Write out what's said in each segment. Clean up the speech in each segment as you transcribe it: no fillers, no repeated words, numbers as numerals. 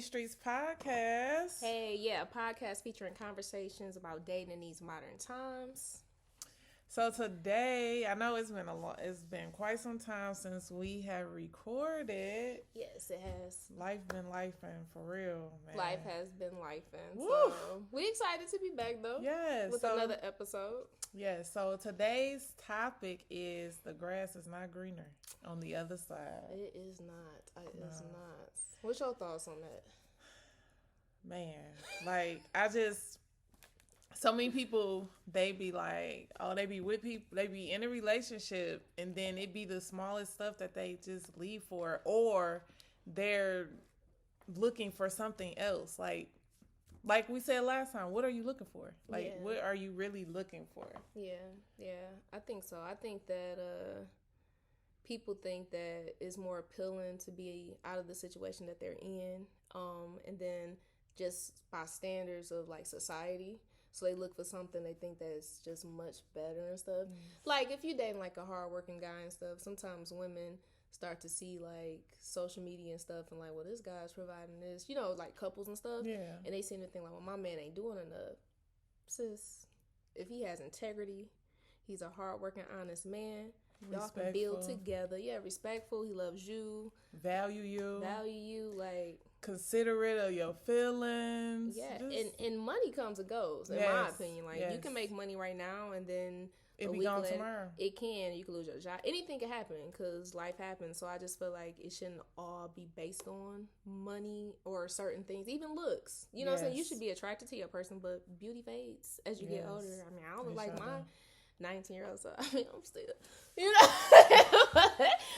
these streets podcast. Hey, yeah, a podcast featuring conversations about dating in these modern times. So today, I know it's been quite some time since we have recorded. Yes, it has. Life been lifing for real, man. Life has been lifing. Woo. So we excited to be back though. Yes. With another episode. Yes. So today's topic is the grass is not greener on the other side. It is not. It is not. What's your thoughts on that? Man, so many people, they be like, oh, they be with people, they be in a relationship, and then it be the smallest stuff that they just leave for, or they're looking for something else. Like we said last time, what are you looking for? What are you really looking for? Yeah, I think so. I think that people think that it's more appealing to be out of the situation that they're in, and then just by standards of like society. So they look for something they think that's just much better and stuff. Like if you dating like a hardworking guy and stuff, sometimes women start to see like social media and stuff and like, well, this guy's providing this, like couples and stuff. Yeah. And they seem to think like, well, my man ain't doing enough. Sis, if he has integrity, he's a hardworking, honest man. Y'all can build together. Yeah, respectful. He loves you. Value you. Like, considerate of your feelings. Yeah, and money comes and goes, in my opinion. Like, you can make money right now, and then it be gone tomorrow. It can. You can lose your job. Anything can happen, because life happens. So I just feel like it shouldn't all be based on money or certain things, even looks. You know what I'm saying? You should be attracted to your person, but beauty fades as you get older. I mean, I don't look like my 19-year-old self. I mean, I'm still, I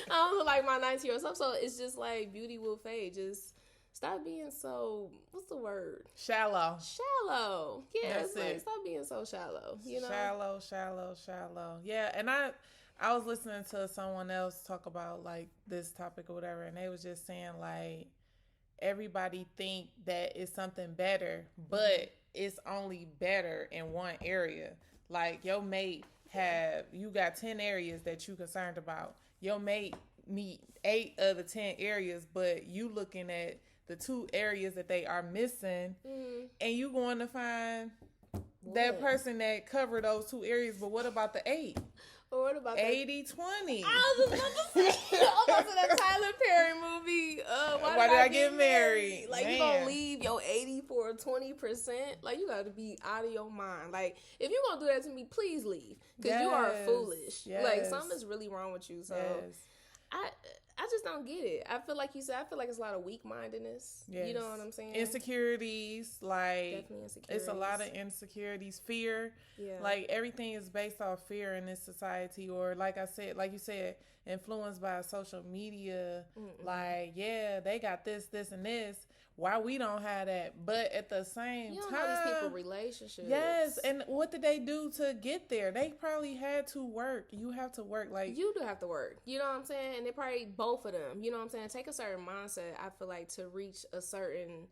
don't look like my 19-year-old self. So it's just like beauty will fade. Just stop being so, what's the word? Shallow. Yeah, that's it's it. like, stop being so shallow. Shallow. Yeah, and I was listening to someone else talk about like this topic or whatever, and they was just saying like everybody think that it's something better, but it's only better in one area. Like your mate you got 10 areas that you concerned about. Your mate meet 8 of the 10 areas, but you looking at the 2 areas that they are missing, and you going to find that person that cover those 2 areas. But what about the 8? Or what about 80-20? I was about to say that Tyler Perry movie. Why did I get married? Like, you gonna leave your 80 for 20%? Like, you gotta be out of your mind. Like, if you gonna do that to me, please leave, because you are foolish. Like, something's really wrong with you. So I just don't get it. I feel like you said, it's a lot of weak-mindedness. Yes. You know what I'm saying? Insecurities, like, definitely insecurities. It's a lot of insecurities, fear. Yeah. Like, everything is based off fear in this society, or like you said, influenced by social media. Like, yeah, they got this, and this. Why we don't have that? But at the same time, you don't know these people relationships. Yes, and what did they do to get there? They probably had to work. You have to work. Like, you do have to work. You know what I'm saying? And they probably both of them. You know what I'm saying? Take a certain mindset. I feel like to reach a certain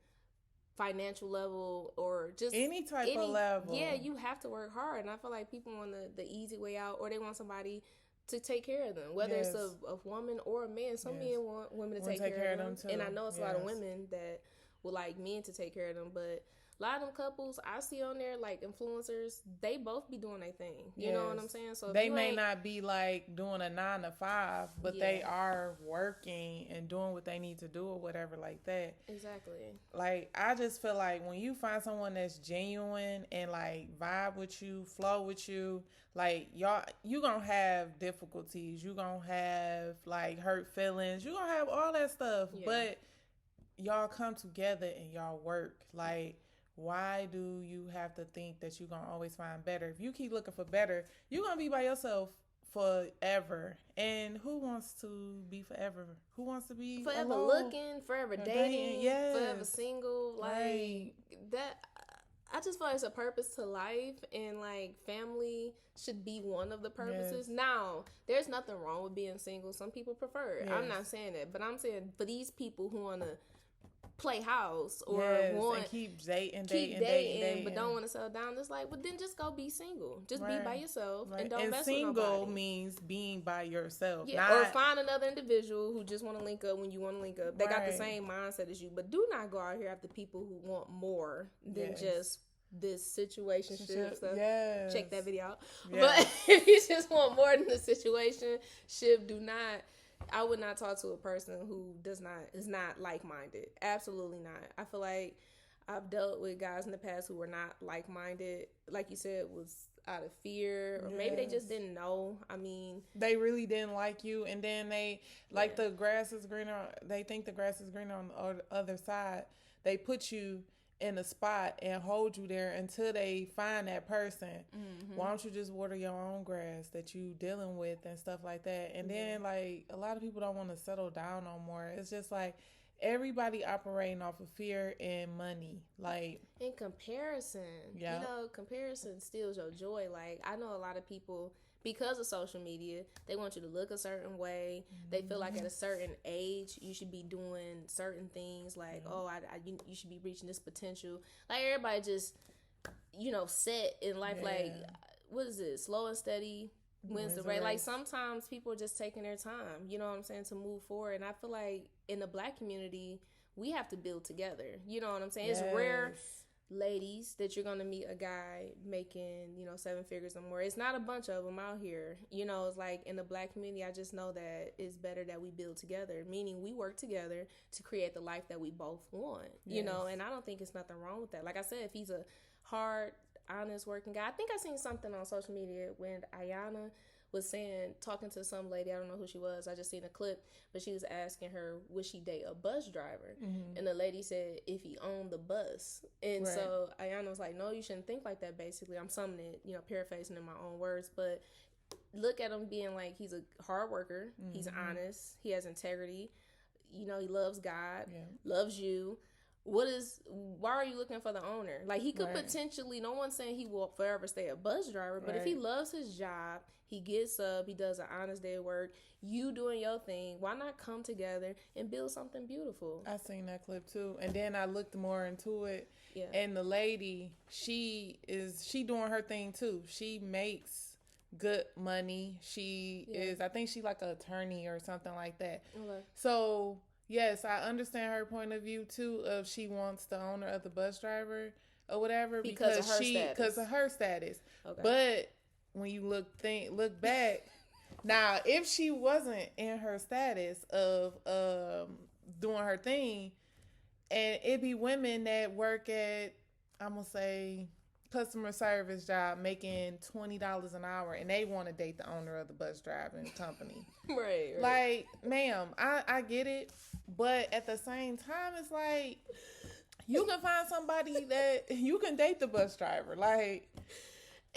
financial level or just any type of level. Yeah, you have to work hard. And I feel like people want the easy way out, or they want somebody to take care of them, whether it's a woman or a man. Some men want women to take care of them too. And I know it's a lot of women that would like men to take care of them, but a lot of them couples I see on there, like influencers, they both be doing their thing. You know what I'm saying? So they may not be like doing a 9 to 5, but they are working and doing what they need to do or whatever like that. Exactly. Like, I just feel like when you find someone that's genuine and like vibe with you, flow with you, like you gonna have difficulties, you gonna have like hurt feelings, you gonna have all that stuff, but y'all come together and y'all work. Like, why do you have to think that you're going to always find better? If you keep looking for better, you're going to be by yourself forever. And who wants to be forever? Who wants to be forever alone? Looking, forever dating, forever single? Like, that, I just feel like it's a purpose to life, and like family should be one of the purposes. Now, there's nothing wrong with being single. Some people prefer it. I'm not saying that, but I'm saying for these people who want to play house or and keep dating, but don't want to settle down. It's like, well, then just go be single. Just be by yourself and don't and mess with nobody. Single means being by yourself. Or find another individual who just want to link up when you want to link up. They got the same mindset as you, but do not go out here after people who want more than just this situationship stuff. Check that video out. But if you just want more than the situationship, I would not talk to a person who is not like-minded. Absolutely not. I feel like I've dealt with guys in the past who were not like-minded. Like you said, was out of fear, or maybe they just didn't know. I mean, they really didn't like you, and then they the grass is greener. They think the grass is greener on the other side. They put you in a spot and hold you there until they find that person. Mm-hmm. Why don't you just water your own grass that you dealing with and stuff like that? And then like a lot of people don't want to settle down no more. It's just like everybody operating off of fear and money. Like in comparison, comparison steals your joy. Like I know a lot of people, because of social media, they want you to look a certain way. Mm-hmm. They feel like at a certain age, you should be doing certain things. Like, you should be reaching this potential. Like, everybody just, set in life. Yeah. Like, what is it? Slow and steady wins the race. Like, sometimes people are just taking their time, you know what I'm saying, to move forward. And I feel like in the Black community, we have to build together. You know what I'm saying? Yes. It's rare, ladies, that you're going to meet a guy making, 7 figures or more. It's not a bunch of them out here. It's like in the Black community, I just know that it's better that we build together, meaning we work together to create the life that we both want, and I don't think it's nothing wrong with that. Like I said, if he's a hard, honest working guy, I think I seen something on social media when Ayana was talking to some lady, I don't know who she was, I just seen a clip, but she was asking her, would she date a bus driver? Mm-hmm. And the lady said, if he owned the bus. And so Ayana was like, no, you shouldn't think like that, basically. I'm summing it, paraphrasing in my own words, but look at him being like, he's a hard worker, he's honest, he has integrity, he loves God, loves you. Why are you looking for the owner? Like, he could potentially, no one's saying he will forever stay a bus driver, but if he loves his job, he gets up, he does an honest day of work, you doing your thing, why not come together and build something beautiful? I seen that clip too. And then I looked more into it. Yeah. And the lady, she doing her thing too. She makes good money. She is, I think she like an attorney or something like that. Okay. So yes, I understand her point of view too. Of she wants the owner of the bus driver or whatever because of her status. Okay. But when you look back, now if she wasn't in her status of doing her thing, and it be women that work at, I'm gonna say, customer service job making $20 an hour, and they want to date the owner of the bus driving company. Right. Like, ma'am, I get it, but at the same time, it's like you can find somebody that you can date the bus driver, like.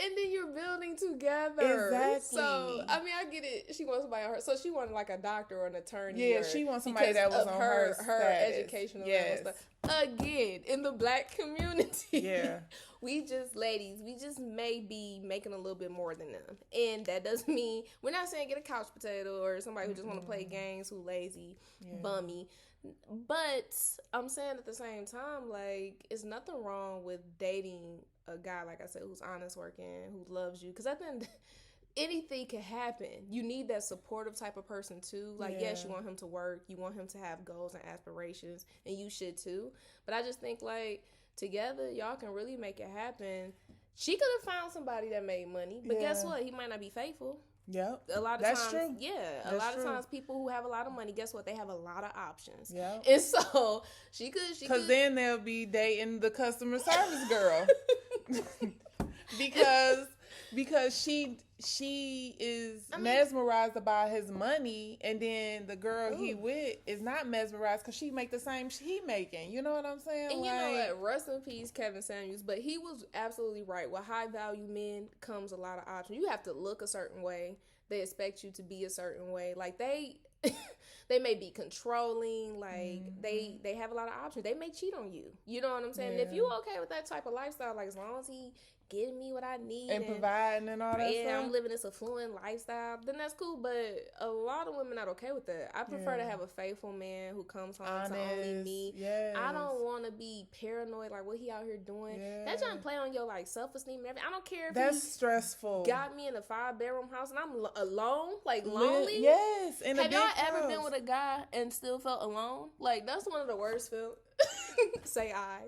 And then you're building together. Exactly. So, I mean, I get it. She wants somebody on her. So she wanted like a doctor or an attorney. Yeah, she wants somebody that was on her educational level stuff. Again, in the Black community, we just may be making a little bit more than them. And that doesn't mean, we're not saying get a couch potato or somebody who just want to play games, who lazy, bummy. But I'm saying at the same time, like, it's nothing wrong with dating a guy, like I said, who's honest working, who loves you. Because I think anything can happen. You need that supportive type of person too. Like, yes, you want him to work, you want him to have goals and aspirations, and you should too. But I just think, like, together, y'all can really make it happen. She could have found somebody that made money, but guess what? He might not be faithful. Yep. A lot of That's times, true. Yeah. That's a lot true. of times people who have a lot of money, guess what? They have a lot of options. Yeah. And so she could. Because then they'll be dating the customer service girl. because she is mesmerized by his money, and then the girl he with is not mesmerized because she make the same he making. You know what I'm saying? And you know what? Rest in peace, Kevin Samuels. But he was absolutely right. With high value men comes a lot of options. You have to look a certain way. They expect you to be a certain way. Like they may be controlling. Like they have a lot of options. They may cheat on you. You know what I'm saying? Yeah. If you okay with that type of lifestyle, like as long as he getting me what I need and providing and all that stuff. I'm living this affluent lifestyle, then that's cool. But a lot of women not okay with that. I prefer to have a faithful man who comes home to only me. Yes. I don't want to be paranoid, like what he out here doing. That trying to play on your like self-esteem and everything. I don't care if that's stressful. Got me in a 5-bedroom house and I'm alone, like lonely. Yes. Have y'all ever been with a guy and still felt alone? Like that's one of the worst feelings. Say I.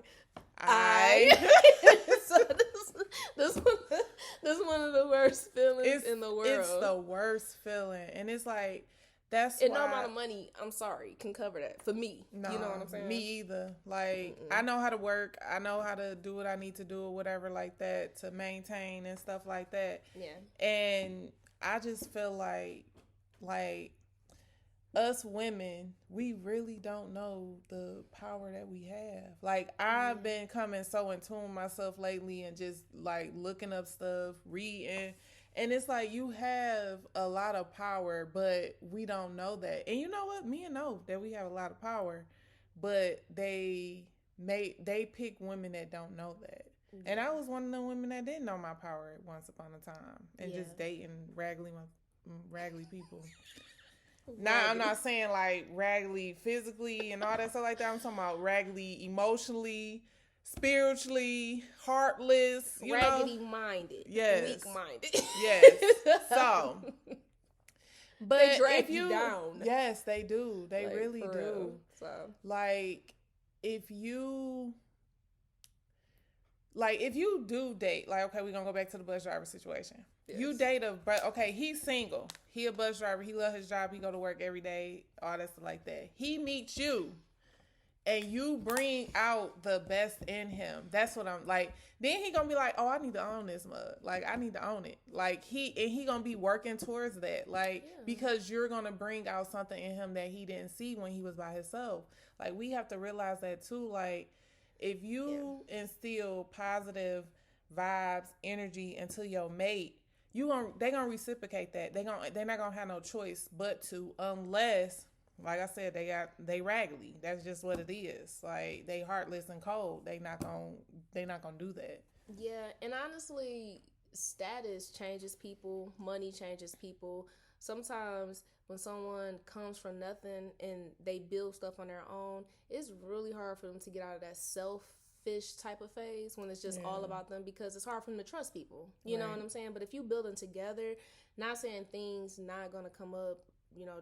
So this one of the worst feelings in the world. It's the worst feeling, and it's like that's and no amount of money. I'm sorry, can cover that for me. No, you know what I'm saying? Me either. Like I know how to work. I know how to do what I need to do or whatever like that to maintain and stuff like that. Yeah. And I just feel like us women, we really don't know the power that we have. Like I've been coming so in tune with myself lately and just like looking up stuff, reading, and it's like you have a lot of power, but we don't know that. And you know what? Men know that we have a lot of power, but they pick women that don't know that. And I was one of the women that didn't know my power once upon a time and just dating raggedy people. Now, I'm not saying like raggedy physically and all that stuff like that. I'm talking about raggedy emotionally, spiritually, heartless, raggedy minded, weak minded. Yes. So, but they drag you down. Yes, they do. They like, really do. Real. So, like if you do date, like okay, we're gonna go back to the bus driver situation. Yes. You date he's single. He a bus driver. He love his job. He go to work every day. All that stuff like that. He meets you, and you bring out the best in him. That's what I'm like. Then he gonna be like, oh, I need to own this mug. Like I need to own it. Like he gonna be working towards that. Like because you're gonna bring out something in him that he didn't see when he was by himself. Like we have to realize that too. Like if you instill positive vibes, energy into your mate, they gonna reciprocate that. They're not gonna have no choice but to, unless, like I said, they raggedy. That's just what it is. Like they heartless and cold. They not gonna do that. Yeah, and honestly, status changes people. Money changes people. Sometimes when someone comes from nothing and they build stuff on their own, it's really hard for them to get out of that selfish type of phase when it's just all about them, because it's hard for them to trust people. You know what I'm saying? But if you building together, not saying things not going to come up,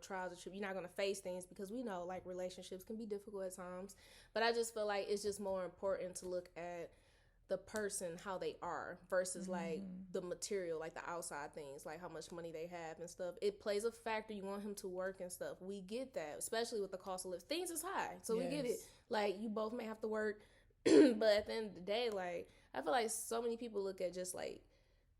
trials and tribulations, you're not going to face things, because we know like relationships can be difficult at times. But I just feel like it's just more important to look at the person, how they are, versus like the material, like the outside things, like how much money they have and stuff. It plays a factor. You want him to work and stuff. We get that, especially with the cost of living. Things is high, so we get it. Like you both may have to work, but at the end of the day, like I feel like so many people look at just like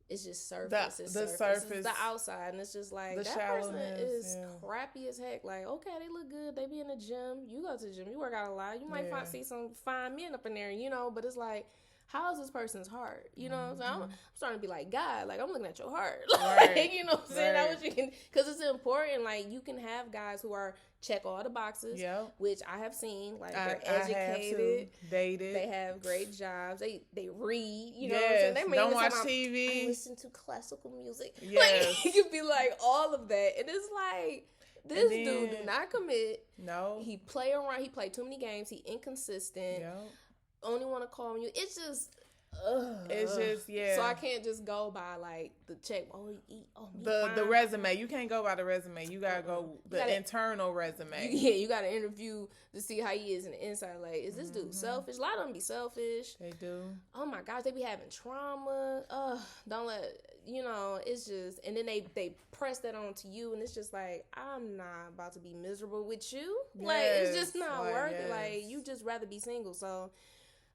it's just surface. The surface, it's the outside, and it's just like that person is crappy as heck. Like okay, they look good, they be in the gym. You go to the gym, you work out a lot. You might see some fine men up in there, but it's like, how is this person's heart? You know what I'm saying? I'm starting to be like, God, like, I'm looking at your heart. Like, you know what I'm saying? That what you can, because it's important. Like, you can have guys who are check all the boxes, which I have seen. Like, they're educated, dated, they have great jobs, they read, you know what I'm saying? They don't watch TV. I listen to classical music. Like, you could be like, all of that. And it's like, this dude do not commit. No. He play around. He play too many games. He inconsistent. Only want to call you. It's just, So I can't just go by like the check. The resume. You can't go by the resume. You gotta go the internal resume. You gotta interview to see how he is in the inside. Like, is this dude selfish? A lot of them be selfish. They do. Oh my gosh, they be having trauma. Don't let It's just, and then they press that onto you, and it's just like, I'm not about to be miserable with you. Like, it's just not worth it. Like, you just rather be single. So.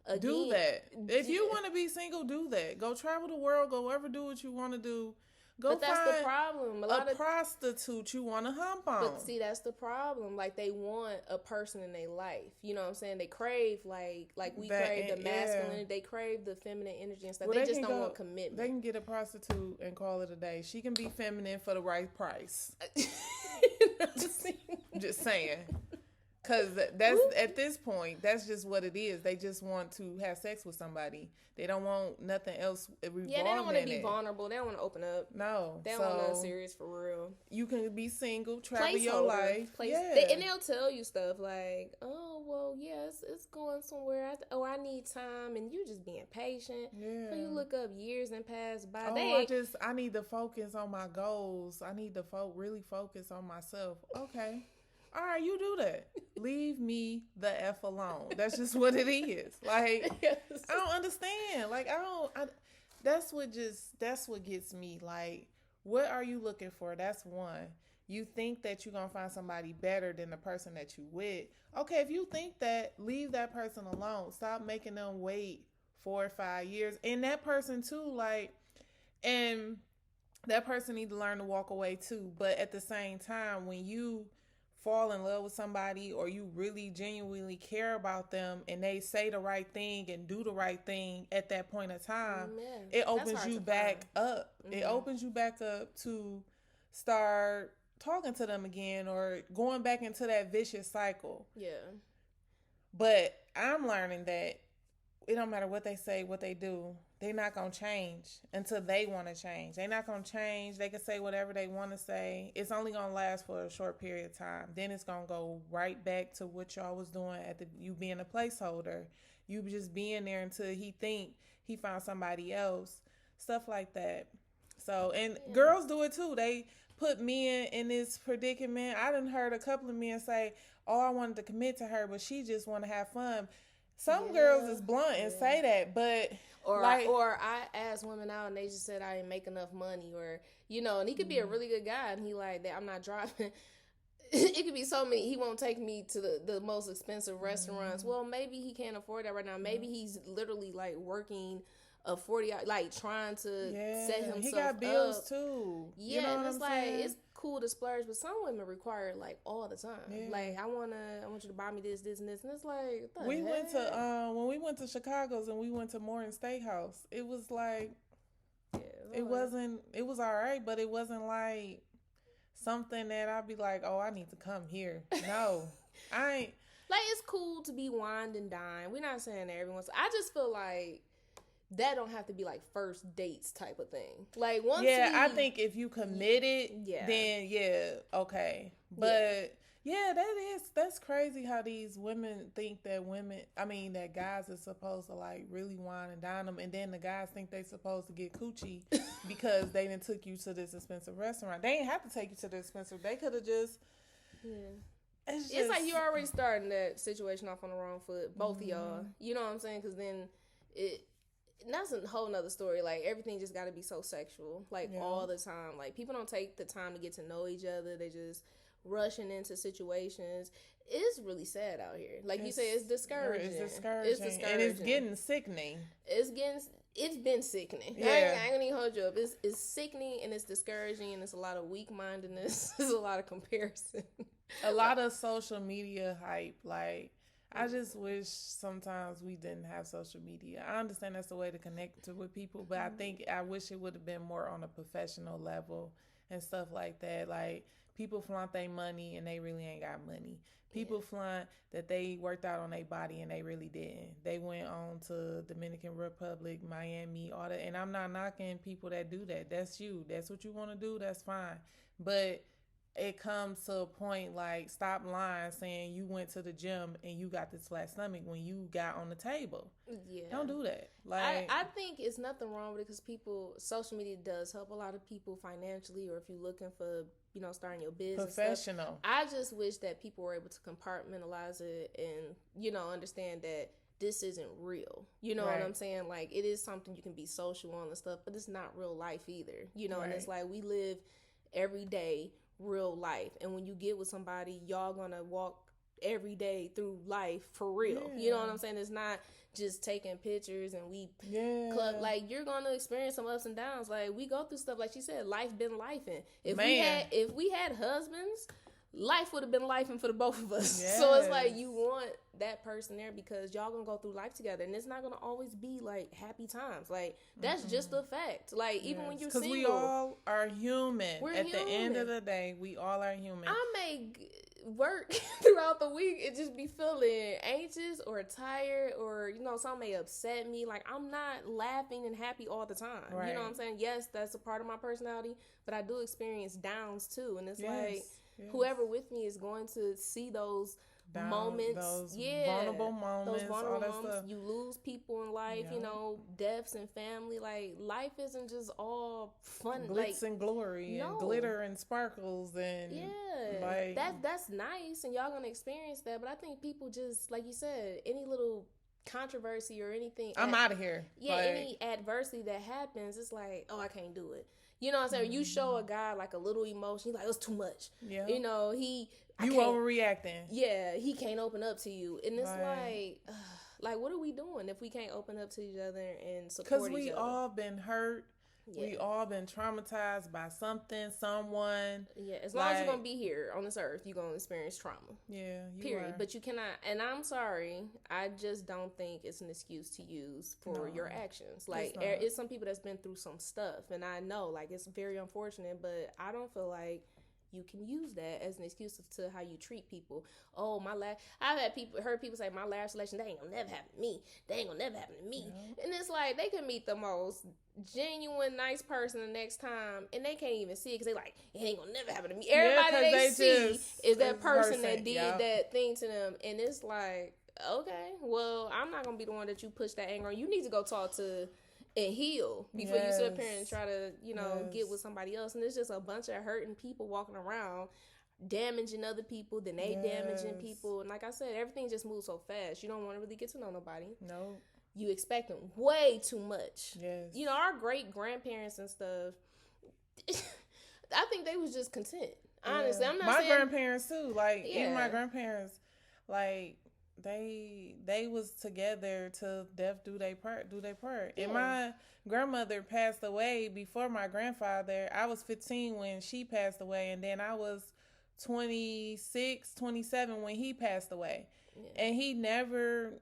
Again, do that. If you want to be single, do that. Go travel the world. Go ever do what you want to do. But that's the problem. A prostitute you want to hump on. But see, that's the problem. Like, they want a person in their life. You know what I'm saying? They crave, like we crave the masculinity. They crave the feminine energy and stuff. Well, they just don't want commitment. They can get a prostitute and call it a day. She can be feminine for the right price. Just saying. Because that's at this point, that's just what it is. They just want to have sex with somebody. They don't want nothing else involved. Yeah, they don't want to be vulnerable. They don't want to open up. No, they don't want nothing serious for real. You can be single, travel your life. And they'll tell you stuff like, "Oh, well, yes, it's going somewhere. I need time," and you just being patient. Yeah. So you look up years and pass by. I need to focus on my goals. I need to really focus on myself. Okay. All right, you do that. Leave me the F alone. That's just what it is. Like, yes. I don't understand. Like, that's what gets me. Like, what are you looking for? That's one. You think that you're going to find somebody better than the person that you with. Okay, if you think that, leave that person alone. Stop making them wait 4 or 5 years. And that person too, like, and that person need to learn to walk away too. But at the same time, when you fall in love with somebody or you really genuinely care about them and they say the right thing and do the right thing at that point in time, it opens you back up. Mm-hmm. It opens you back up to start talking to them again or going back into that vicious cycle. Yeah. But I'm learning that it don't matter what they say, what they do, they're not going to change until they want to change. They're not going to change. They can say whatever they want to say. It's only going to last for a short period of time. Then it's going to go right back to what y'all was doing you being a placeholder. You just being there until he think he found somebody else. Stuff like that. So, and girls do it too. They put men in this predicament. I done heard a couple of men say, "Oh, I wanted to commit to her, but she just want to have fun." Some girls is blunt and say that, but or I ask women out and they just said I didn't make enough money, or and he could be a really good guy and he like that I'm not driving. It could be so many. He won't take me to the most expensive restaurants. Well, maybe he can't afford that right now. Maybe he's literally like working a 40 hour, like trying to set himself up. He got bills too. Yeah, and it's like it's cool to splurge, but some women require it like all the time. Yeah. Like I want you to buy me this, and this, and it's like went to when we went to Chicago's and we went to Morton Steakhouse. It was like it wasn't. It was all right, but it wasn't like something that I'd be like, oh, I need to come here. No, I ain't. Like it's cool to be wined and dined. We're not saying that everyone's. I just feel like that don't have to be like first dates type of thing. Like once I think if you committed, then okay. But that's crazy how these women think that guys are supposed to like really wine and dine them, and then the guys think they supposed to get coochie because they didn't took you to this expensive restaurant. They didn't have to take you to the expensive. They could have just It's like you already starting that situation off on the wrong foot, both of y'all. You know what I'm saying? Because then that's a whole nother story. Like everything just got to be so sexual, like all the time. Like people don't take the time to get to know each other. They just rushing into situations. It's really sad out here. Like you say, it's discouraging. It's discouraging, and it's getting sickening. It's been sickening. Yeah. I ain't gonna even hold you up. It's sickening and it's discouraging and it's a lot of weak-mindedness. There's a lot of comparison. A lot of social media hype. Like I just wish sometimes we didn't have social media. I understand that's the way to connect with people, but I wish it would have been more on a professional level and stuff like that. Like people flaunt their money and they really ain't got money. People flaunt that they worked out on their body and they really didn't. They went on to Dominican Republic, Miami, all that. And I'm not knocking people that do that. That's you. That's what you want to do. That's fine. But it comes to a point like stop lying saying you went to the gym and you got this flat stomach when you got on the table. Yeah. Don't do that. Like I think it's nothing wrong with it because social media does help a lot of people financially, or if you're looking for, starting your business. Professional. I just wish that people were able to compartmentalize it and, understand that this isn't real. You know what I'm saying? Like it is something you can be social on and stuff, but it's not real life either. And it's like we live every day real life, and when you get with somebody, y'all gonna walk every day through life for real. You know what I'm saying? It's not just taking pictures and club. Like you're gonna experience some ups and downs. Like we go through stuff. Like she said, life been lifing. If we had husbands, life would have been lifing for the both of us. So it's like you want that person there because y'all gonna go through life together, and it's not gonna always be like happy times. Like that's just a fact. Like even when you're single, because we all are human. At the end of the day, we all are human. work throughout the week and just be feeling anxious or tired, or something may upset me. Like, I'm not laughing and happy all the time. Right. You know what I'm saying? Yes, that's a part of my personality, but I do experience downs too, and it's like whoever with me is going to see those moments, those vulnerable moments, all that stuff. You lose people in life, deaths and family. Like, life isn't just all fun, glitz and glory and glitter and sparkles and like that's nice, and y'all gonna experience that. But I think people just, like you said, any little controversy or anything, I'm out of here. Yeah, any adversity that happens, it's like, oh, I can't do it. You know what I'm saying? You show a guy like a little emotion, he's like, it's too much. Yeah. You overreacting. Yeah, he can't open up to you. And it's like, what are we doing if we can't open up to each other and support each other? Because we all been hurt. Yeah. We all been traumatized by something, someone. Yeah, as long as you're going to be here on this earth, you're going to experience trauma. Yeah, period. But you cannot, and I'm sorry, I just don't think it's an excuse to use for your actions. Like, it's some people that's been through some stuff, and I know, like, it's very unfortunate, but I don't feel like you can use that as an excuse to how you treat people. Oh, I've heard people say, my last relation, that ain't gonna never happen to me. That ain't gonna never happen to me. Yeah. And it's like, they can meet the most genuine, nice person the next time, and they can't even see it because they like, it ain't gonna never happen to me. Everybody they see is that person that did that thing to them, and it's like, okay, well, I'm not gonna be the one that you push that anger on. You need to go talk to and heal before you sit up here and try to, get with somebody else. And it's just a bunch of hurting people walking around, damaging other people, then they damaging people. And like I said, everything just moves so fast. You don't want to really get to know nobody. No. You expect them way too much. Yes. Our great-grandparents and stuff, I think they was just content. Honestly, I'm not saying... My grandparents, too. Like, even my grandparents, like... They was together till death do they part. Yeah. And my grandmother passed away before my grandfather. I was 15 when she passed away, and then I was 26, 27 when he passed away. Yeah. And he never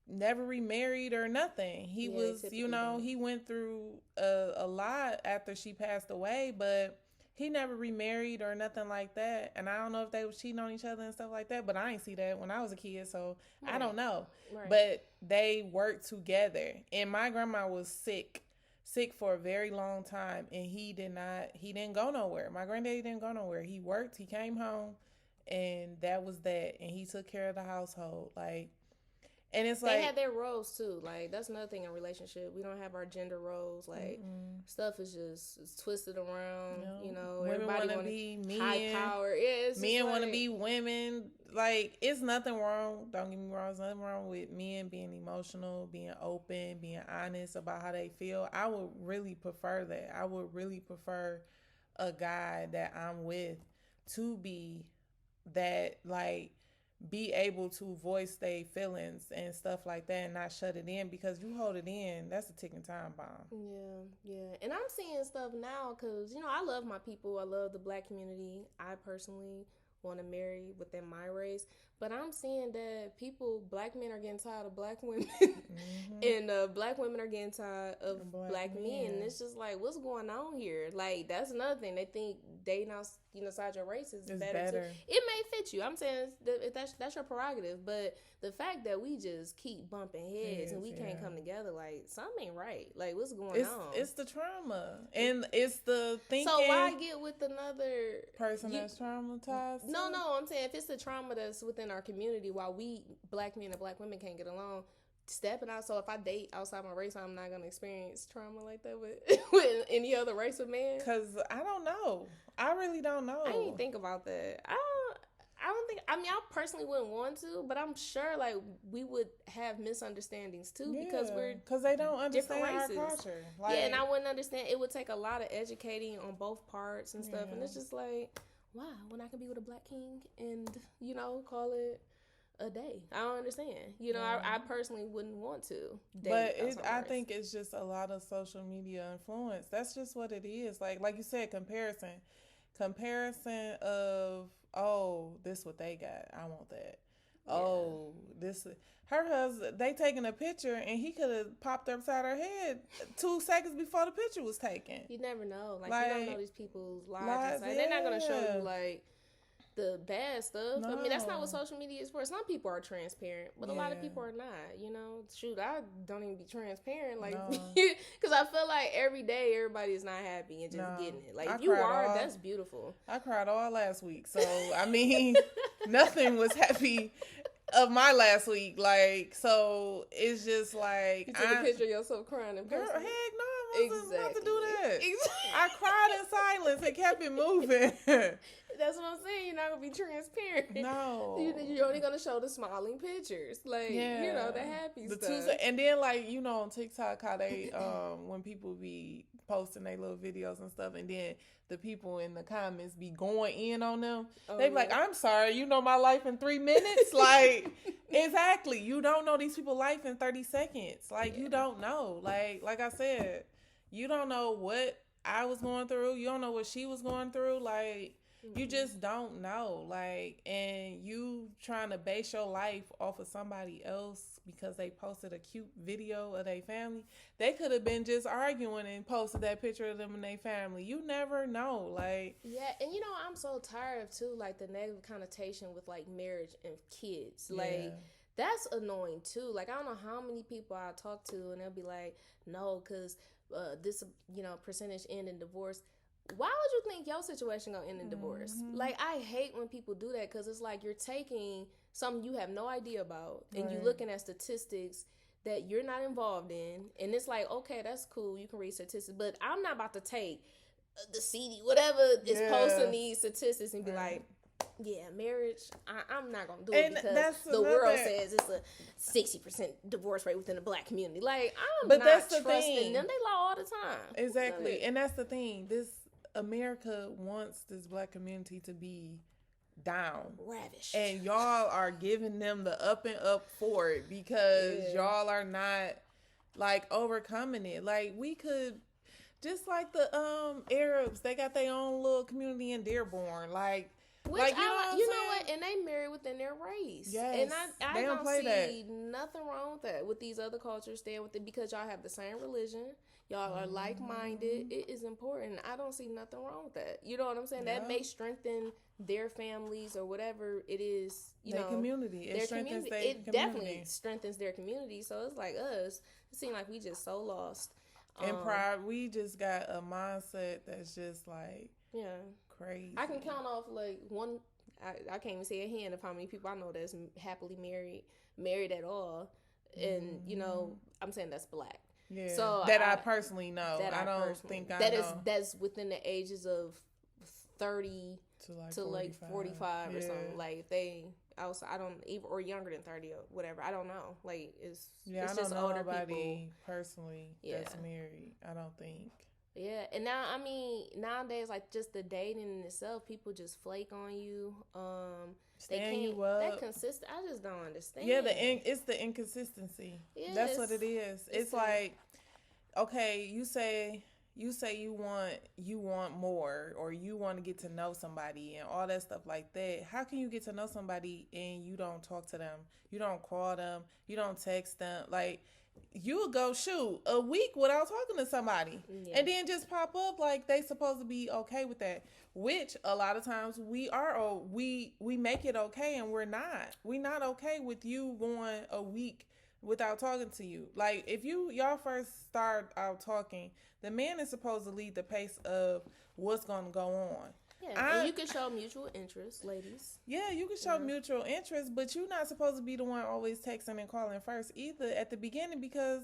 remarried or nothing. He was, he went through a lot after she passed away, but he never remarried or nothing like that. And I don't know if they was cheating on each other and stuff like that, but I ain't see that when I was a kid, so I don't know. Right. But they worked together. And my grandma was sick for a very long time, and he didn't go nowhere. My granddaddy didn't go nowhere. He worked, he came home, and that was that. And he took care of the household. Like, and it's they had their roles too. Like, that's another thing in a relationship. We don't have our gender roles. Like, stuff is just twisted around. Women everybody want to be men. High power. Yeah, men want to be women. Like, it's nothing wrong. Don't get me wrong. There's nothing wrong with men being emotional, being open, being honest about how they feel. I would really prefer that. I would really prefer a guy that I'm with to be that, like, be able to voice their feelings and stuff like that and not shut it in, because you hold it in, that's a ticking time bomb. Yeah. And I'm seeing stuff now because, I love my people. I love the Black community. I personally want to marry within my race. But I'm seeing that Black men are getting tired of Black women, and Black women are getting tired of Black men. And it's just like, what's going on here? Like, that's another thing. They think dating outside your race is better. Too. It may fit you. I'm saying that's your prerogative. But the fact that we just keep bumping heads and we can't come together, like, something ain't right. Like, what's going on? It's the trauma. And it's the thinking. So why get with another person that's traumatized? No, I'm saying if it's the trauma that's within our community, while we Black men and Black women can't get along, stepping out. So if I date outside my race, I'm not gonna experience trauma like that with any other race of man. Cause I don't know. I really don't know. I didn't think about that. I don't think. I mean, I personally wouldn't want to, but I'm sure like we would have misunderstandings too because they don't understand our culture. Like, and I wouldn't understand. It would take a lot of educating on both parts and stuff, and it's just like, wow, when I can be with a Black king and call it a day. I don't understand. I personally wouldn't want to date. But I think it's just a lot of social media influence. That's just what it is. Like you said, comparison of, oh, this what they got, I want that. Yeah. Oh, this her husband, they taking a picture and he could have popped upside her head 2 seconds before the picture was taken. You never know. Like you don't know these people's lives. They're not gonna show you like the bad stuff. No. I mean, that's not what social media is for. Some people are transparent, but a lot of people are not. You know, shoot, I don't even be transparent, like, because I feel like every day everybody is not happy and just getting it. Like, if you are, that's beautiful. I cried all last week, so I mean, nothing was happy of my last week. Like, so it's just like you took a picture of yourself crying in person. Girl, heck no, I wasn't about to do that. I cried in silence and kept it moving. That's what I'm saying. You're not gonna be transparent. No, you're only gonna show the smiling pictures, like you know, the happy stuff. And then, like, you know, on TikTok, how they when people be posting their little videos and stuff, and then the people in the comments be going in on them. They be like, "I'm sorry, you know my life in 3 minutes." Like, exactly. You don't know these people's life in 30 seconds. Like, you don't know. Like I said, you don't know what I was going through. You don't know what she was going through. Like. You just don't know, like, and you trying to base your life off of somebody else because they posted a cute video of their family. They could have been just arguing and posted that picture of them and their family. You never know, like. Yeah, and you know, I'm so tired of, too, like, the negative connotation with, like, marriage and kids. Like, that's annoying, too. Like, I don't know how many people I talk to, and they'll be like, no, because this, you know, percentage end in divorce. Why would you think your situation gonna end in divorce? Like, I hate when people do that, because it's like you're taking something you have no idea about and you looking at statistics that you're not involved in, and it's like, okay, that's cool, you can read statistics, but I'm not about to take the CD, whatever is posting these statistics and be like, yeah, marriage, I'm not gonna do it because the world says it's a 60% divorce rate within the Black community. Like, I'm not trusting them. They lie all the time. Exactly, and that's the thing. America wants this Black community to be down, ravished, and y'all are giving them the up and up for it because y'all are not, like, overcoming it. Like, we could, just like the Arabs, they got their own little community in Dearborn, like. Which like, you know what? And they marry within their race. Yes, and I don't see nothing wrong with that. With these other cultures, staying with it because y'all have the same religion. Y'all are like-minded. It is important. I don't see nothing wrong with that. You know what I'm saying? That may strengthen their families or whatever it is. You know, community. It strengthens their community. It definitely strengthens their community. So it's like us. It seems like we just so lost. And pride. We just got a mindset that's just like crazy. I can count off like one. I can't even say a hand of how many people I know that's happily married at all, and you know, I'm saying that's Black. Yeah. So that I personally know. I don't think I know. That's within the ages of 30 to like 45 or something. Like, if they outside, I don't even, or younger than 30 or whatever. I don't know. Like, it's I just don't know older nobody people personally that's married. I don't think. Yeah, and now, I mean, nowadays, like, just the dating in itself, people just flake on you. They can't. You up. That consistent. I just don't understand. Yeah, it's the inconsistency. Yeah, that's what it is. It's like, okay, you say you want more, or you want to get to know somebody and all that stuff like that. How can you get to know somebody and you don't talk to them? You don't call them. You don't text them. Like, you would go shoot a week without talking to somebody, and then just pop up like they supposed to be okay with that. Which a lot of times we are, or we make it okay, and we're not. We're not okay with you going a week without talking to you. Like, if y'all first start out talking, the man is supposed to lead the pace of what's going to go on. Yeah, and you can show mutual interest, ladies. Yeah, you can show mutual interest, but you're not supposed to be the one always texting and calling first either at the beginning, because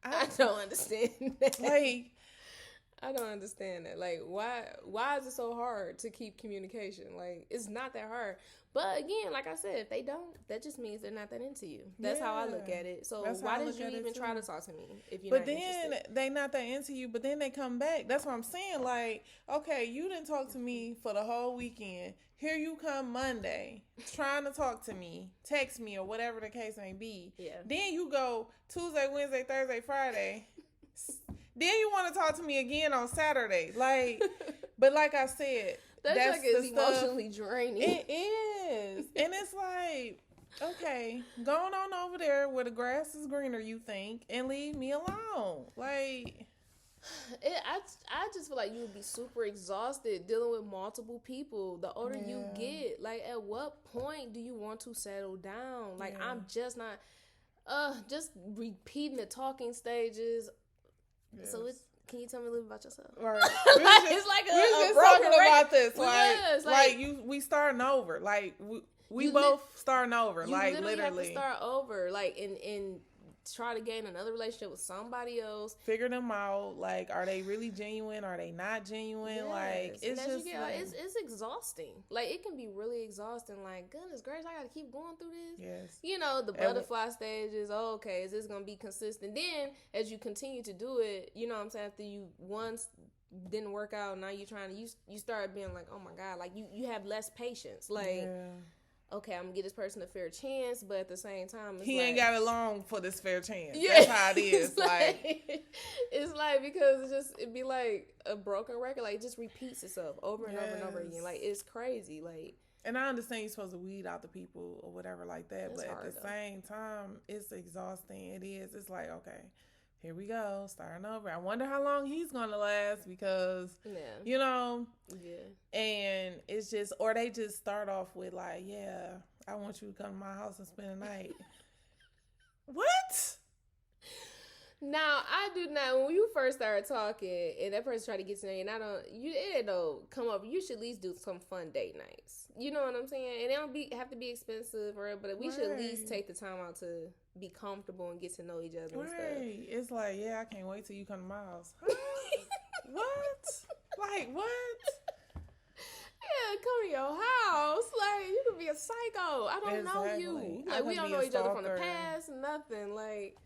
I don't understand that. Like, I don't understand that. Like, why is it so hard to keep communication? Like, it's not that hard. But again, like I said, if they don't, that just means they're not that into you. That's how I look at it. So why did you even try to talk to me if you're not interested? But then they not that into you, but then they come back. That's what I'm saying. Like, okay, you didn't talk to me for the whole weekend. Here you come Monday trying to talk to me, text me, or whatever the case may be. Yeah. Then you go Tuesday, Wednesday, Thursday, Friday. Then you want to talk to me again on Saturday. Like, but like I said, that's like it's emotionally draining. It is. And it's like, okay, going on over there where the grass is greener, you think, and leave me alone. Like, I just feel like you would be super exhausted dealing with multiple people. The older you get, like, at what point do you want to settle down? Like, I'm just not, just repeating the talking stages. Yes. So can you tell me a little about yourself? Right. It's like we're just talking about this. We starting over. Like we both starting over. Like literally have to start over. Like and try to gain another relationship with somebody else. Figure them out. Like, are they really genuine? Are they not genuine? Yes. Like, it's just it's exhausting. Like, it can be really exhausting. Like, goodness gracious, I gotta keep going through this. Yes. You know, the butterfly stages. Oh, okay, is this gonna be consistent? Then, as you continue to do it, you know what I'm saying, after you once didn't work out, now you're trying to, you start being like, oh my God, like, you have less patience. Like, okay, I'm gonna give this person a fair chance, but at the same time, he ain't got it long for this fair chance. Yeah, that's how it is. It's like because it'd be like a broken record. Like, it just repeats itself over and over and over again. Like, it's crazy. Like, and I understand you're supposed to weed out the people or whatever like that, but at the same time, it's exhausting. It is. It's like, okay, here we go, starting over. I wonder how long he's gonna last because, you know, and it's just, or they just start off with like, yeah, I want you to come to my house and spend the night. What? Now, I do not, when you first started talking and that person tried to get to know you, and it don't come up, you should at least do some fun date nights. You know what I'm saying? And they don't have to be expensive, but we should at least take the time out to be comfortable and get to know each other and stuff. It's like, yeah, I can't wait till you come to my house. What? Like, what? Yeah, come to your house. Like, you could be a psycho. I don't know you. Like, we don't know each other from the past, nothing. Like,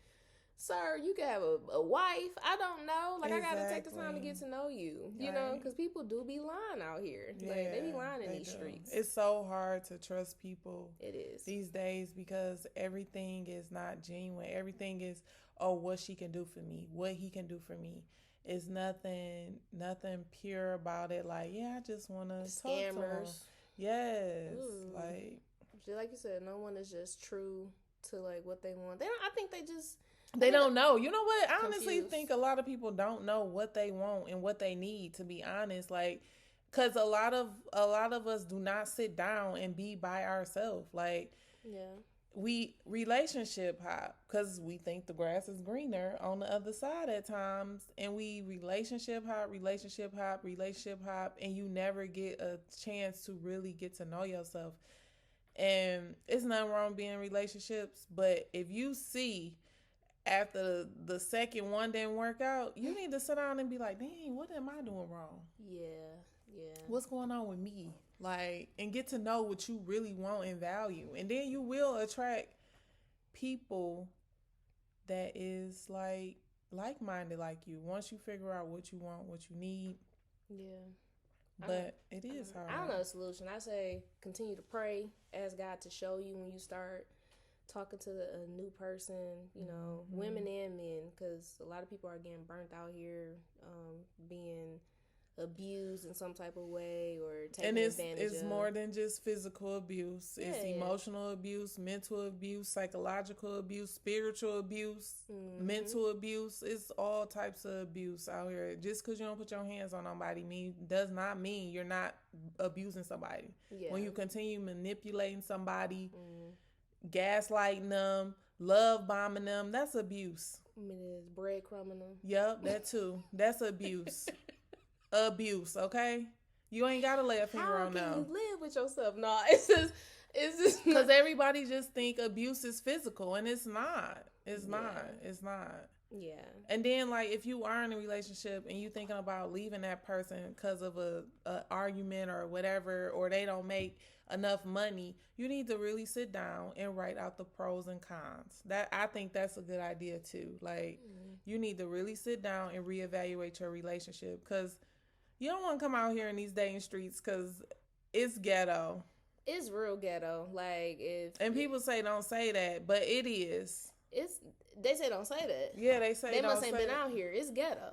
sir, you could have a wife. I don't know. Like, I got to take the time to get to know you. You know, because people do be lying out here. Like, they be lying in these streets. It's so hard to trust people. It is. These days because everything is not genuine. Everything is, oh, what she can do for me, what he can do for me. It's nothing pure about it. Like, yeah, I just want to talk to him. Yes. Ooh. Like you said, no one is just true to, like, what they want. I think they don't know. You know what? I honestly think a lot of people don't know what they want and what they need, to be honest. Like, because a lot of us do not sit down and be by ourselves. Like, we relationship hop because we think the grass is greener on the other side at times, and we relationship hop, and you never get a chance to really get to know yourself. And it's nothing wrong being in relationships, but if you see after the second one didn't work out, you need to sit down and be like, dang, what am I doing wrong? Yeah. What's going on with me? Like, and get to know what you really want and value. And then you will attract people that is like-minded like you. Once you figure out what you want, what you need. Yeah. But it is hard. I don't know the solution. I say continue to pray, ask God to show you when you start talking to a new person, you know, women and men, because a lot of people are getting burnt out here, being abused in some type of way or taken advantage of. It's more than just physical abuse. It's emotional abuse, mental abuse, psychological abuse, spiritual abuse, mental abuse. It's all types of abuse out here. Just because you don't put your hands on nobody does not mean you're not abusing somebody. When you continue manipulating somebody, gaslighting them, love bombing them, that's abuse. I mean, it's breadcrumbing them. Yep, that too. That's abuse. Abuse, okay? You ain't gotta lay a finger on them. How can you live with yourself? No, it's just because everybody just think abuse is physical, and it's not. It's not. Yeah. And then, like, if you are in a relationship and you thinking about leaving that person because of a argument or whatever, or they don't make enough money, you need to really sit down and write out the pros and cons. I think that's a good idea too. Like, you need to really sit down and reevaluate your relationship, because you don't want to come out here in these dating streets because it's ghetto. It's real ghetto. Like, and people say don't say that, but it is. They say don't say that. Yeah, they say they don't must ain't say been that. out here. It's ghetto.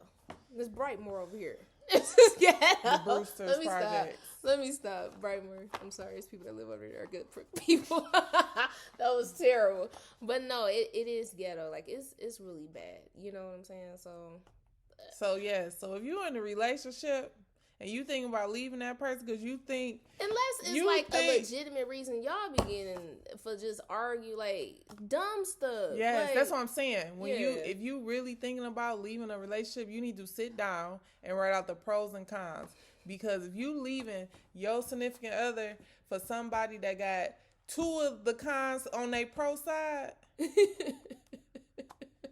It's Brightmoor over here. It's ghetto. The Brewster's Project. Let me stop. Brightmoor. I'm sorry. It's people that live over there are good people. That was terrible. But no, it is ghetto. Like, it's really bad. You know what I'm saying? So So yeah, so if you're in a relationship and you think about leaving that person because you think, unless it's like a legitimate reason, y'all beginning for just argue like dumb stuff. Yes, like, that's what I'm saying. If you really thinking about leaving a relationship, you need to sit down and write out the pros and cons. Because if you leaving your significant other for somebody that got 2 of the cons on their pro side,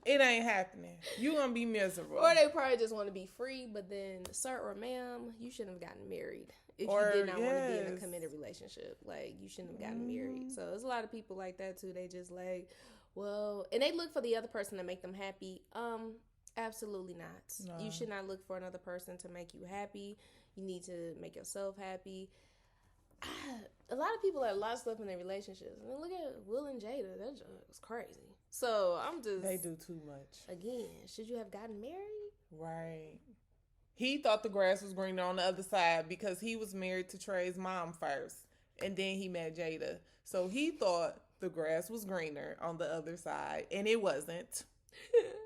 it ain't happening. You gonna be miserable. Or they probably just want to be free, but then, sir or ma'am, you shouldn't have gotten married if you did not want to be in a committed relationship. Like, you shouldn't have gotten married. So there's a lot of people like that too. They just like, well, and they look for the other person to make them happy. Absolutely not. No. You should not look for another person to make you happy. You need to make yourself happy. A lot of people have a lot of stuff in their relationships. I mean, look at Will and Jada. That was crazy. So I'm just... They do too much. Again, should you have gotten married? Right. He thought the grass was greener on the other side because he was married to Trey's mom first. And then he met Jada. So he thought the grass was greener on the other side. And it wasn't.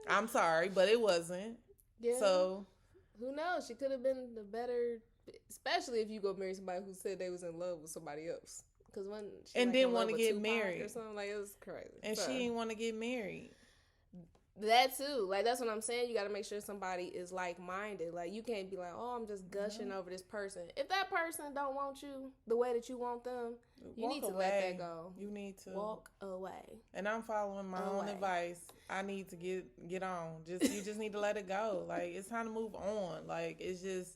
I'm sorry, but it wasn't. Yeah. So... Who knows? She could have been the better... Especially if you go marry somebody who said they was in love with somebody else. Because when she and didn't want to get married or something, like, it was crazy. And she didn't want to get married. That too. Like, that's what I'm saying. You got to make sure somebody is like-minded. Like, you can't be like, oh, I'm just gushing over this person. If that person don't want you the way that you want them, you need to let that go. You need to walk away. And I'm following my own advice. I need to get on. You just need to let it go. Like, it's time to move on. Like, it's just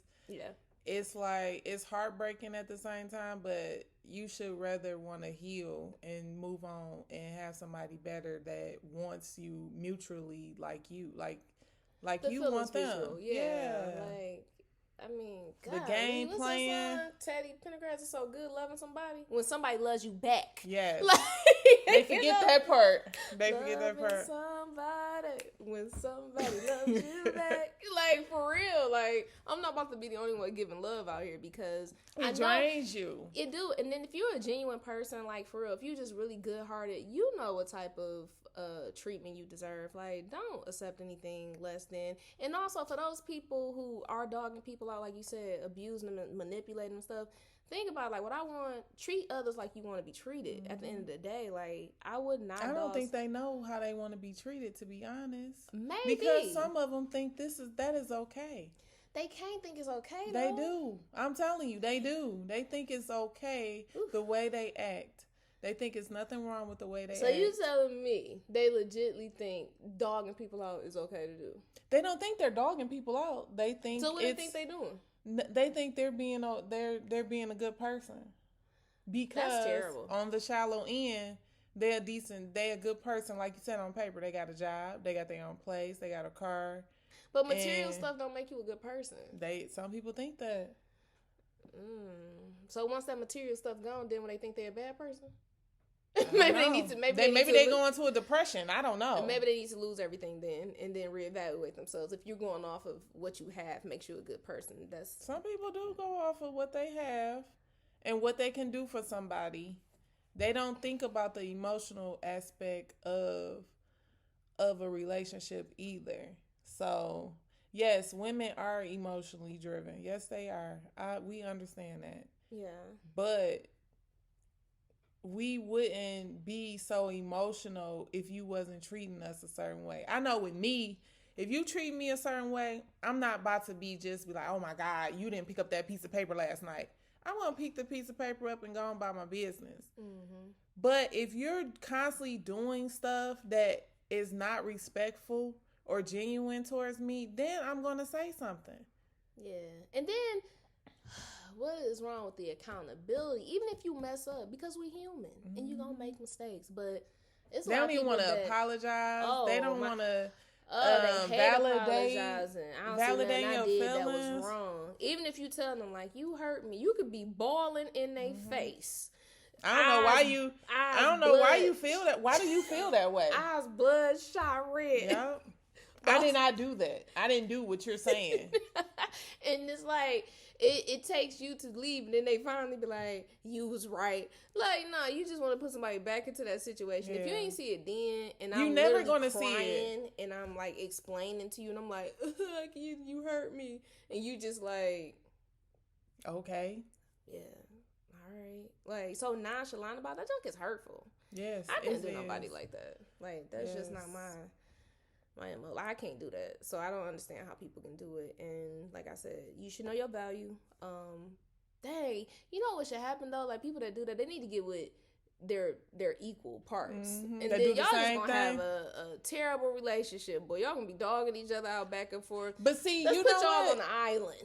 it's like, it's heartbreaking at the same time, but you should rather want to heal and move on and have somebody better that wants you mutually, like you you want them. Mutual. Yeah. Like, I mean, God, the game playing. Teddy Pendergrass is so good loving somebody. When somebody loves you back. Yes. Like, they forget that part. They forget that part. When somebody loves you back. Like, for real. Like, I'm not about to be the only one giving love out here because it drains you. It do. And then if you're a genuine person, like, for real, if you're just really good-hearted, you know what type of treatment you deserve. Like, don't accept anything less than. And also, for those people who are dogging people out, like you said, abusing them and manipulating them and stuff, think about, like, what I want. Treat others like you want to be treated. At the end of the day, like, I would not. I don't think they know how they want to be treated, to be honest. Maybe because some of them think that is okay. They can't think it's okay, though. They do. I'm telling you, they do. They think it's okay the way they act. They think it's nothing wrong with the way they act. So you telling me they legitimately think dogging people out is okay to do? They don't think they're dogging people out. They think. So what do they think they're doing? They think they're being a good person. Because that's terrible. On the shallow end, they're decent. They're a good person, like you said on paper. They got a job. They got their own place. They got a car. But material stuff don't make you a good person. Some people think that. So once that material stuff gone, then when they think they're a bad person. Maybe they need to. Maybe they go into a depression. I don't know. Maybe they need to lose everything then, and then reevaluate themselves. If you're going off of what you have, makes you a good person. Some people do go off of what they have, and what they can do for somebody. They don't think about the emotional aspect of a relationship either. So yes, women are emotionally driven. Yes, they are. We understand that. Yeah. But we wouldn't be so emotional if you wasn't treating us a certain way. I know with me, if you treat me a certain way, I'm not about to be like, oh my God, you didn't pick up that piece of paper last night. I'm going to pick the piece of paper up and go on by my business. Mm-hmm. But if you're constantly doing stuff that is not respectful or genuine towards me, then I'm going to say something. Yeah. And then what is wrong with the accountability? Even if you mess up, because we're human and you're going to make mistakes. But it's they don't even want to apologize. They don't want to validate your feelings. That was wrong. Even if you tell them, like, you hurt me, you could be bawling in their face. I don't know why you feel that. Why do you feel that way? Eyes bloodshot red. Yep. I did not do that. I didn't do what you're saying. And it's like, it takes you to leave, and then they finally be like, you was right. Like, no, you just want to put somebody back into that situation. If you ain't see it then, and I'm never gonna see it, and I'm like explaining to you, and I'm like, you hurt me, and you just like, okay, yeah, all right, like, so nonchalant about that junk is hurtful. Yes, I can't do nobody like that. Like, that's just not my MO. Like, I can't do that. So I don't understand how people can do it. And like I said, you should know your value. Dang, you know what should happen though? Like, people that do that, they need to get with their equal parts, and then y'all just gonna have a terrible relationship. Boy, y'all gonna be dogging each other out back and forth. But see, let's you put know y'all what? on the island.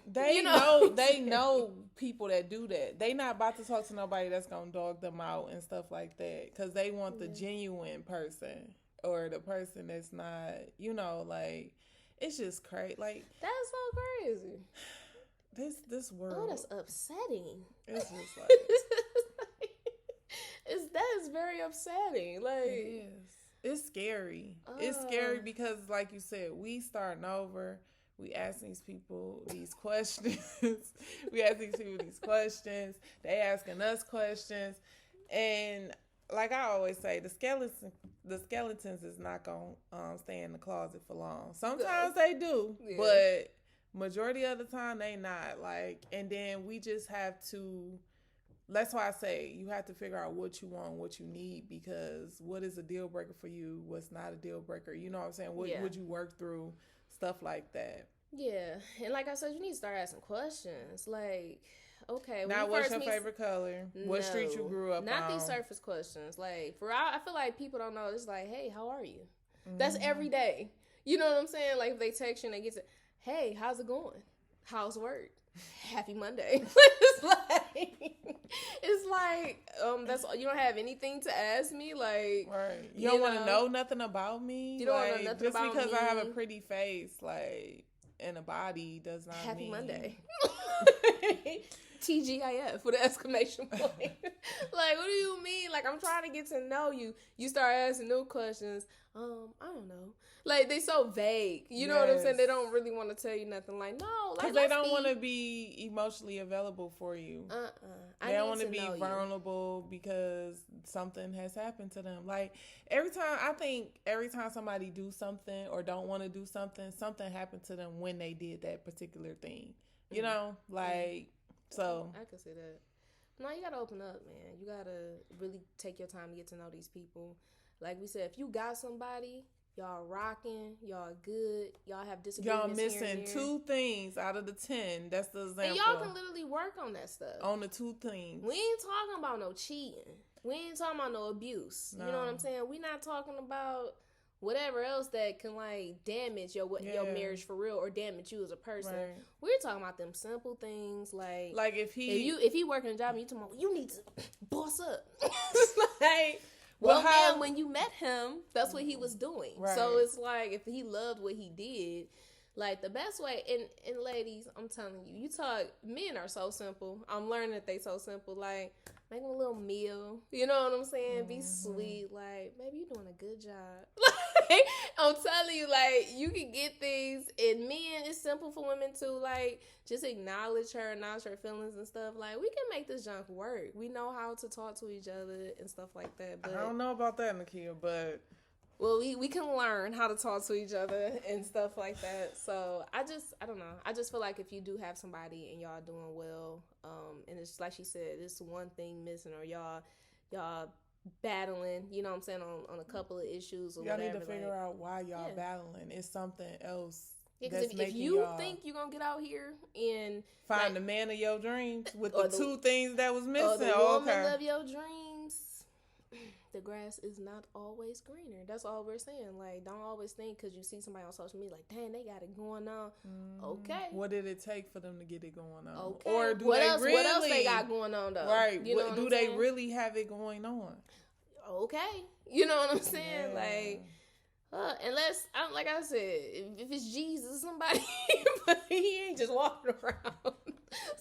They know people that do that. They not about to talk to nobody that's gonna dog them out and stuff like that, because they want the genuine person, or the person that's not, like, it's just crazy. Like, that's so crazy. This world. Oh, that's upsetting. It's just like. That is very upsetting. Like, it is. It's scary. It's scary because, like you said, we starting over. We ask these people these questions. They asking us questions, and like I always say, the skeletons is not gonna stay in the closet for long. Sometimes they do, but majority of the time they not. Like, and then we just have to. That's why I say you have to figure out what you want, what you need, because what is a deal breaker for you, what's not a deal breaker. You know what I'm saying? What would you work through? Stuff like that. Yeah. And like I said, you need to start asking questions. Like, okay. Now, what's your favorite color? What street you grew up on? Not these surface questions. Like, I feel like people don't know. It's like, hey, how are you? Mm-hmm. That's every day. You know what I'm saying? Like, if they text you and they get to, hey, how's it going? How's work? Happy Monday. it's like that's all. You don't have anything to ask me, like, right? You don't want to know nothing about me. You don't want to know nothing about me. Just because I have a pretty face, like, and a body does not Happy mean Monday. TGIF with an exclamation point. Like, what do you mean? Like, I'm trying to get to know you. You start asking new questions. I don't know. Like, they so vague. You know what I'm saying? They don't really want to tell you nothing. Like, no. Like, because they don't want to be emotionally available for you. They don't want to be vulnerable because something has happened to them. Like, every time somebody do something or don't want to do something, something happened to them when they did that particular thing. You know? Like, so. I can see that. No, you got to open up, man. You got to really take your time to get to know these people. Like we said, if you got somebody, y'all rocking, y'all good, y'all have disagreements. Y'all missing 2 things out of the 10. That's the example. And y'all can literally work on that stuff. On the 2 things. We ain't talking about no cheating. We ain't talking about no abuse. No. You know what I'm saying? We not talking about whatever else that can, like, damage your marriage for real, or damage you as a person. Right. We're talking about them simple things, like if he working a job and you talking about, you need to boss up. Like, man, when you met him, that's what he was doing. Right. So it's like, if he loved what he did, like, the best way, and ladies, I'm telling you, men are so simple. I'm learning that they so simple. Like, make them a little meal. You know what I'm saying? Mm-hmm. Be sweet. Like, baby, you're doing a good job. Like, I'm telling you, like, you can get things. And men, it's simple for women too. Like, just acknowledge her feelings and stuff. Like, we can make this junk work. We know how to talk to each other and stuff like that. But I don't know about that, Nakia, but... Well, we can learn how to talk to each other and stuff like that. So I don't know. I just feel like if you do have somebody and y'all doing well, and it's like she said, it's one thing missing, or y'all battling, you know what I'm saying, on a couple of issues or y'all whatever. Need to figure out why y'all battling. It's something else. Yeah, because if you think you're going to get out here and find the man of your dreams with the 2 things that was missing. Or the woman of your dreams. The grass is not always greener. That's all we're saying. Like, don't always think because you see somebody on social media, like, dang, they got it going on. Okay. What did it take for them to get it going on? Okay. Or what else they got going on, though? Right. Do they really have it going on? Okay. You know what I'm saying? Yeah. Like, unless, like I said, if it's Jesus, somebody, but he ain't just walking around.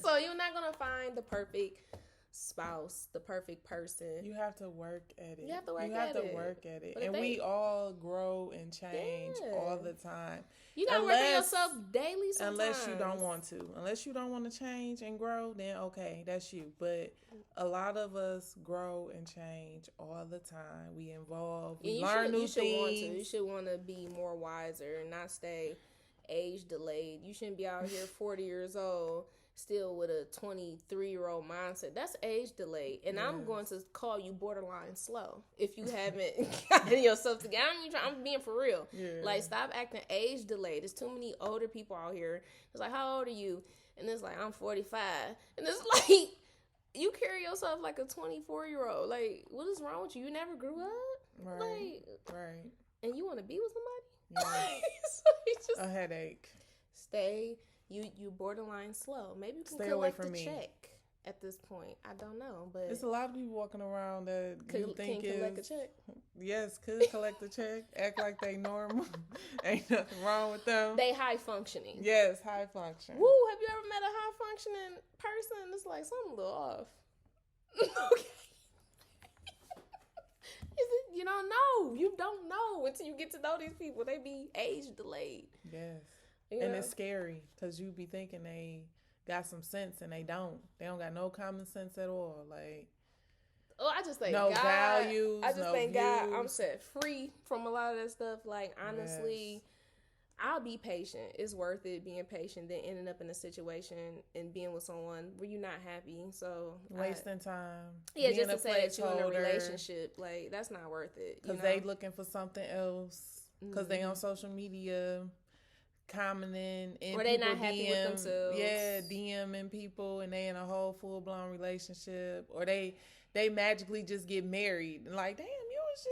So you're not going to find the perfect spouse, the perfect person. You have to work at it. You have to work You have at to it. work at it. But And we all grow and change all the time. You gotta work on yourself daily sometimes. Unless you don't want to. Unless you don't want to change and grow, then okay, that's you. But a lot of us grow and change all the time. We evolve. We learn new things. You should want to be more wiser and not stay age delayed. You shouldn't be out here 40 years old still with a 23-year-old mindset. That's age delayed. And yes. I'm going to call you borderline slow if you haven't gotten yourself together. I'm being for real. Yeah. Like, stop acting age delayed. There's too many older people out here. It's like, how old are you? And it's like, I'm 45. And it's like, you carry yourself like a 24-year-old. Like, what is wrong with you? You never grew up? Right. Like, right. And you want to be with somebody? Yeah. So just a headache. Stay. You borderline slow. Maybe you can stay collect away from a me. Check at this point. I don't know, but it's a lot of people walking around that you think can collect a check. Yes, could collect a check. Act like they normal. Ain't nothing wrong with them. They high functioning. Yes, high function. Woo! Have you ever met a high functioning person? It's like something a little off. Okay. You don't know. You don't know until you get to know these people. They be age delayed. Yes. And it's scary because you be thinking they got some sense and they don't. They don't got no common sense at all. Like, I just think no God, values. I just no thank views. God I'm set free from a lot of that stuff. Like, honestly, yes. I'll be patient. It's worth it being patient than ending up in a situation and being with someone where you're not happy. So wasting time. Yeah, just to say that you're in a relationship, like, that's not worth it. Because they looking for something else. Because they on social media. Commenting and or they not happy with themselves. Yeah, DMing people and they in a whole full blown relationship, or they magically just get married and like, damn, you was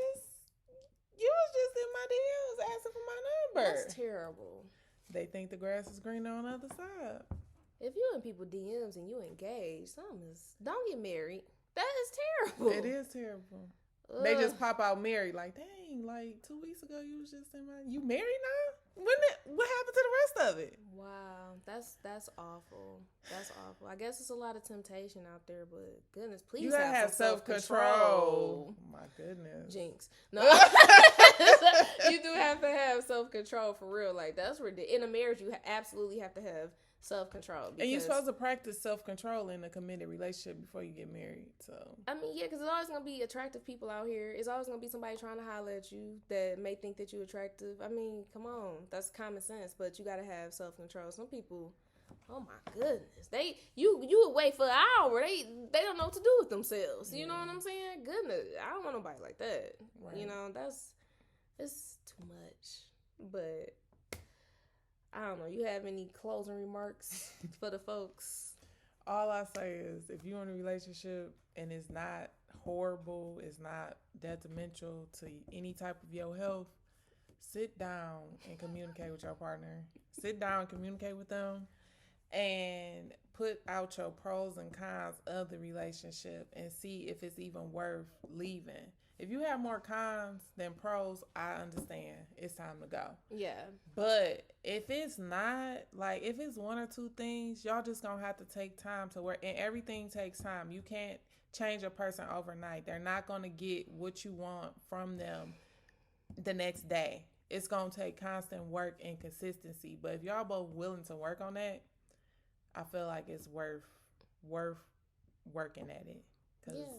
just in my DMs asking for my number. That's terrible. They think the grass is greener on the other side. If you in people DMs and you engaged, don't get married. That is terrible. It is terrible. They just pop out married, like, dang, like 2 weeks ago you was just in my. You married now? What happened to the rest of it? Wow, that's awful. That's awful. I guess it's a lot of temptation out there, but goodness, please. You gotta have self-control. My goodness. Jinx. No, you do have to have self-control for real. Like, that's ridiculous. In a marriage, you absolutely have to have self-control. And you're supposed to practice self-control in a committed relationship before you get married. So I mean, yeah, because there's always gonna be attractive people out here. It's always gonna be somebody trying to holler at you that may think that you're attractive. I mean, come on, that's common sense. But you gotta have self-control. Some people, oh my goodness, you would wait for an hour. They don't know what to do with themselves. You know what I'm saying? Goodness, I don't want nobody like that. Right. You know, it's too much. But I don't know. You have any closing remarks for the folks? All I say is, if you're in a relationship and it's not horrible, it's not detrimental to any type of your health, sit down and communicate with your partner. Sit down and communicate with them and put out your pros and cons of the relationship and see if it's even worth leaving. If you have more cons than pros, I understand. It's time to go. Yeah. But if it's not, like, if it's one or two things, y'all just gonna have to take time to work. And everything takes time. You can't change a person overnight. They're not gonna get what you want from them the next day. It's gonna take constant work and consistency. But if y'all both willing to work on that, I feel like it's worth working at it. Because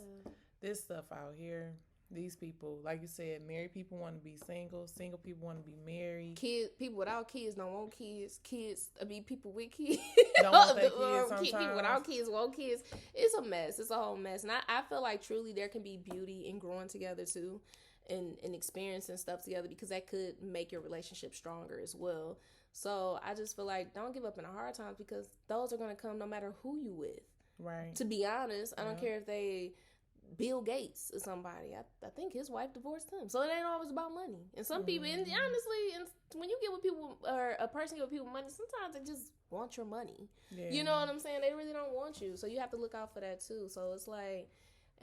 this stuff out here, these people, like you said, married people want to be single. Single people want to be married. People without kids don't want kids. People with kids don't want their kids sometimes. People without kids want kids. It's a mess. It's a whole mess. And I feel like truly there can be beauty in growing together too, and experiencing stuff together, because that could make your relationship stronger as well. So I just feel like don't give up in the hard times, because those are going to come no matter who you with. Right. To be honest, I don't care if they Bill Gates or somebody. I think his wife divorced him. So it ain't always about money. And some people, and honestly, when you get with people, or a person get with people with money, sometimes they just want your money. Yeah. You know what I'm saying? They really don't want you. So you have to look out for that too. So it's like,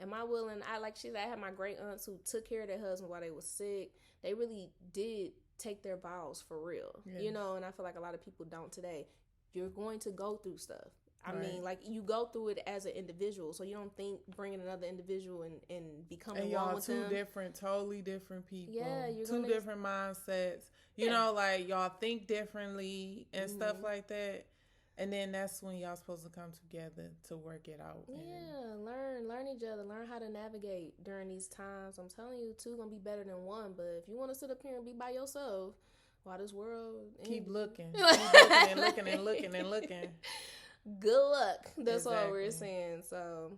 am I willing? I had my great aunts who took care of their husband while they was sick. They really did take their vows for real. Yes. You know, and I feel like a lot of people don't today. You're going to go through stuff. I mean, like, you go through it as an individual, so you don't think bringing another individual and becoming and one y'all with two them. different, totally different people. Yeah, you're two different mindsets. You know, like, y'all think differently and stuff like that. And then that's when y'all supposed to come together to work it out. Yeah, learn each other, learn how to navigate during these times. I'm telling you, two gonna be better than one. But if you want to sit up here and be by yourself, while this world keep looking and looking and looking and looking. Good luck. That's all we're saying. So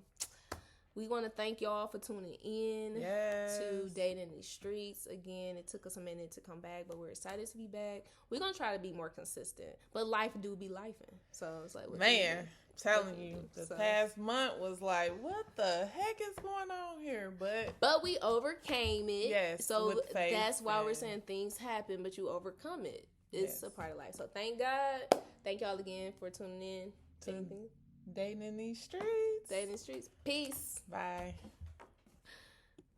we want to thank y'all for tuning in to Dating in These Streets. Again, it took us a minute to come back, but we're excited to be back. We're going to try to be more consistent. But life do be lifing. So it's like, man, telling you, the past month was like, what the heck is going on here? But we overcame it. Yes. So that's why we're saying things happen, but you overcome it. It's a part of life. So thank God. Thank y'all again for tuning in. Dating in These Streets. Dating in the Streets. Peace. Bye.